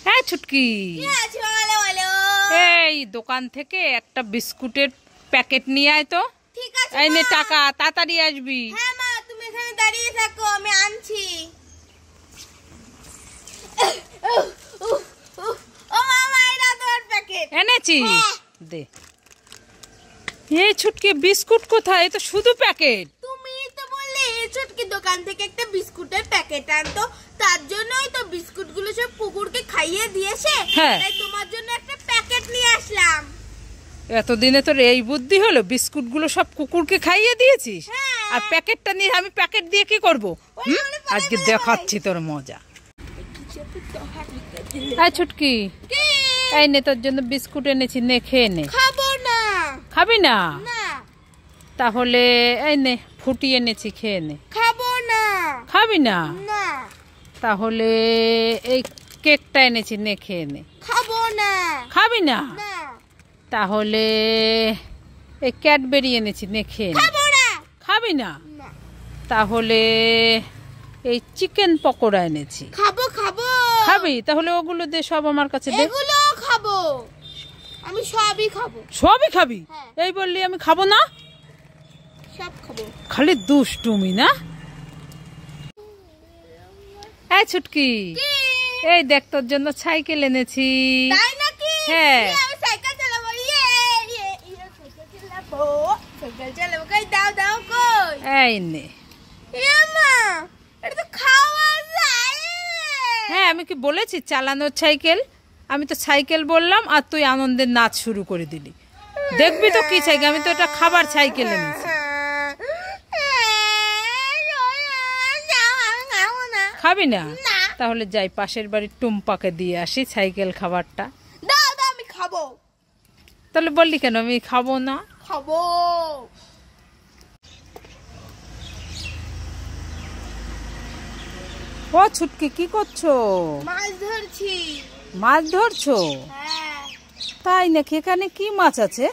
হ্যাঁ ছুটকি, এই দোকান থেকে একটা বিস্কুটের প্যাকেট নিয়ে আয় তো। ঠিক আছে এই নে টাকা, তাড়াতাড়ি আসবি। হ্যাঁ মা, তুমি এখানে দাঁড়িয়ে থাকো, আমি আনছি। ও মামা, এটা তোমার প্যাকেট এনেছিস? দে। এই ছুটকি বিস্কুট কোথায়? এ তো শুধু প্যাকেট। তুমি তো বললে ছুটকি দোকান থেকে একটা বিস্কুটের প্যাকেট আনতো, তার জন্যই তো বিস্কুটগুলো সব কুকুরকে খাইয়ে দিয়েছে। তাই তোমার জন্য একটা প্যাকেট নিয়ে আসলাম। এতদিনে তোর এই বুদ্ধি হলো? বিস্কুটগুলো সব কুকুরকে খাইয়ে দিয়েছিস, আর প্যাকেটটা নিয়ে আমি প্যাকেট দিয়ে কি করবো? আজকে দেখাচ্ছি তোর মজা। এই ছুটকি, এই নে তোর জন্য বিস্কুট এনেছি, নে খেয়ে নে। খাবো না। খাবি না? না। তাহলে এই নে ফুটি এনেছি, খেয়ে নে। খাবো না। খাবি না? না। তাহলে এই কেকটা এনেছি, নে খেয়ে নে। খাবো না। খাবি না? না। তাহলে এই ক্যাডবেরি এনেছি, নে খেয়ে নে। খাবো না। খাবি না? না। তাহলে এই চিকেন পকোড়া এনেছি। খাবো খাবো। খাবি? তাহলে ওগুলো দে, সব আমার কাছে দে। এগুলো খাবো, আমি সবই খাবো। সবই খাবি? হ্যাঁ। এই বললি আমি খাবো না? সব খাবো। খালি দুষ্টুমি না? এই ছুটকি, এই দেখ তোর জন্য সাইকেল এনেছি। তাই নাকি? হ্যাঁ। আমি সাইকেল চালাবো। সাইকেল চালাবো। সাইকেল চালাবো। কই দাও দাও কই? এই নে। মা, এটা তো খাওয়া যায়। হ্যাঁ, আমি কি বলেছি চালানোর সাইকেল? আমি তো সাইকেল বললাম আর তুই আনন্দের নাচ শুরু করে দিলি। দেখবি তো কি সাইকেল, আমি তো এটা খাবার সাইকেল এনেছি। খাবি না? তাহলে যাই পাশের বাড়ির টুম্পাকে দিয়ে আসি সাইকেল খাবারটা। দাও দাও, আমি খাবো। তাহলে বললি কেন আমি খাবো না? খাবো। ও ছুটকি, কি করছো? মাছ ধরছি। মাছ ধরছো? হ্যাঁ। তাই নাকি? এখানে কি মাছ আছে?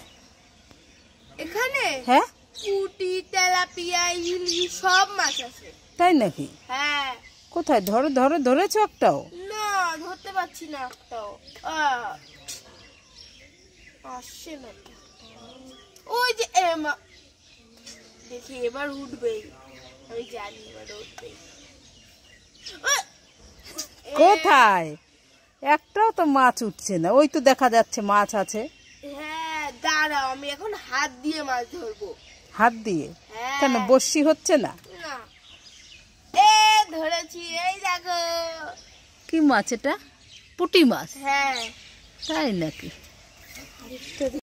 এখানে হ্যাঁ, পুঁটি, তেলাপিয়া, ইলিশ সব মাছ আছে। তাই নাকি? হ্যাঁ। কোথায়? ধরো ধরো, ধরেছো একটাও? না, ধরতে পারছি না একটাও। আসছে না। ওই যে দেখি এবার উঠবেই, আমি জানি এবার উঠবেই। কোথায়? একটাও তো মাছ উঠছে না। ওই তো দেখা যাচ্ছে মাছ আছে। হ্যাঁ, দাঁড়াও, আমি এখন হাত দিয়ে মাছ ধরবো। হাত দিয়ে? হ্যাঁ। কেন, বড়শি হচ্ছে না? না, ধরেছি, এই দেখো। কি মাছ এটা? পুঁটি মাছ? হ্যাঁ। তাই নাকি?